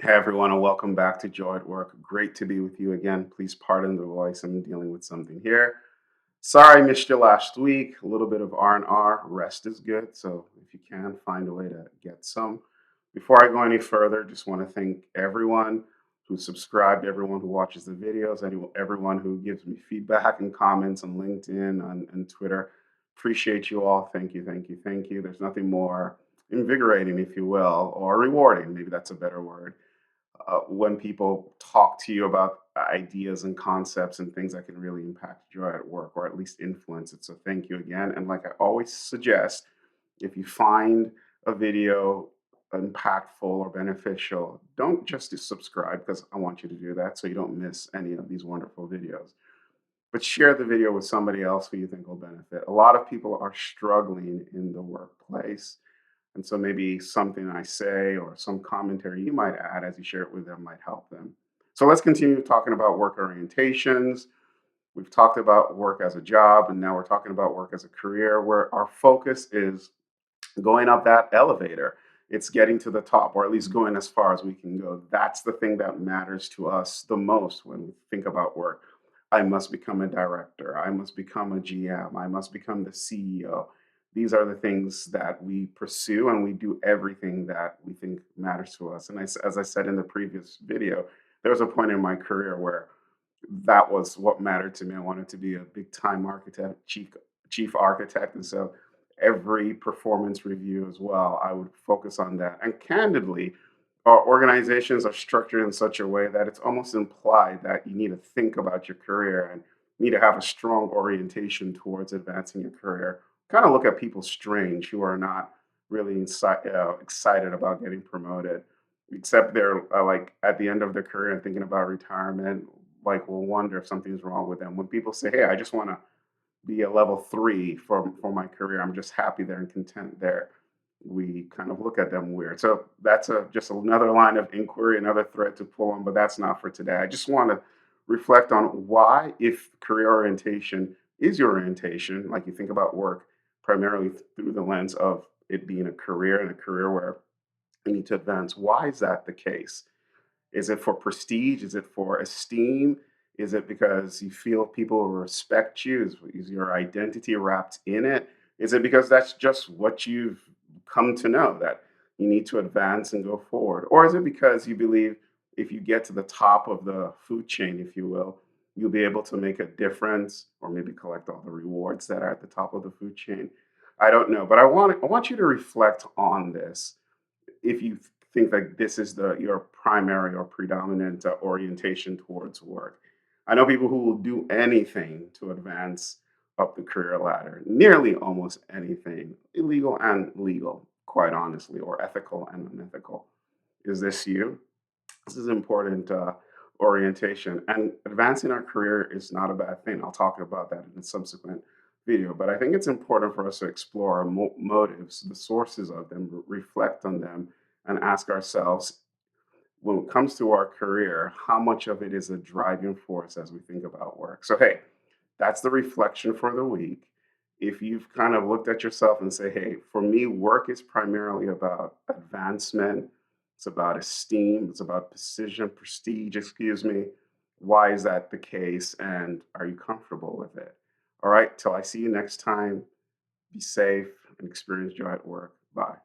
Hey everyone, and welcome back to Joy at Work. Great to be with you again. Please pardon the voice. I'm dealing with something here. Sorry I missed you last week. A little bit of R&R. Rest is good, so if you can, find a way to get some. Before I go any further, just want to thank everyone who subscribed, everyone who watches the videos, everyone who gives me feedback and comments on LinkedIn and Twitter. Appreciate you all. Thank you, thank you, thank you. There's nothing more invigorating, if you will, or rewarding. Maybe that's a better word when people talk to you about ideas and concepts and things that can really impact joy at work or at least influence it. So thank you again. And like I always suggest, if you find a video impactful or beneficial, don't just subscribe because I want you to do that so you don't miss any of these wonderful videos. But share the video with somebody else who you think will benefit. A lot of people are struggling in the workplace, and so maybe something I say or some commentary you might add as you share it with them might help them. So let's continue talking about work orientations. We've talked about work as a job, and now we're talking about work as a career, where our focus is going up that elevator. It's getting to the top, or at least going as far as we can go. That's the thing that matters to us the most when we think about work. I must become a director. I must become a GM. I must become the CEO. These are the things that we pursue, and we do everything that we think matters to us. And as I said in the previous video, there was a point in my career where that was what mattered to me. I wanted to be a big time architect, chief architect, and so every performance review as well, I would focus on that. And candidly, our organizations are structured in such a way that it's almost implied that you need to think about your career and need to have a strong orientation towards advancing your career. Kind of look at people strange who are not really excited about getting promoted, except they're like at the end of their career and thinking about retirement. Like, we'll wonder if something's wrong with them. When people say, "Hey, I just want to be a level three for my career. I'm just happy there and content there." We kind of look at them weird. So that's just another line of inquiry, another thread to pull on, but that's not for today. I just want to reflect on why, if career orientation is your orientation, like you think about work primarily through the lens of it being a career and a career where you need to advance, why is that the case? Is it for prestige? Is it for esteem? Is it because you feel people respect you? Is your identity wrapped in it? Is it because that's just what you've come to know that you need to advance and go forward? Or is it because you believe if you get to the top of the food chain, if you will, you'll be able to make a difference or maybe collect all the rewards that are at the top of the food chain? I don't know, but I want you to reflect on this if you think that this is the your primary or predominant orientation towards work. I know people who will do anything to advance up the career ladder, nearly almost anything, illegal and legal, quite honestly, or ethical and unethical. Is this you? This is important orientation. And advancing our career is not a bad thing. I'll talk about that in a subsequent video. But I think it's important for us to explore our motives, the sources of them, reflect on them, and ask ourselves when it comes to our career, how much of it is a driving force as we think about work. So, hey, that's the reflection for the week. If you've kind of looked at yourself and say, hey, for me, work is primarily about advancement, it's about esteem, it's about precision, prestige, excuse me. Why is that the case? And are you comfortable with it? All right, till I see you next time, be safe and experience joy at work. Bye.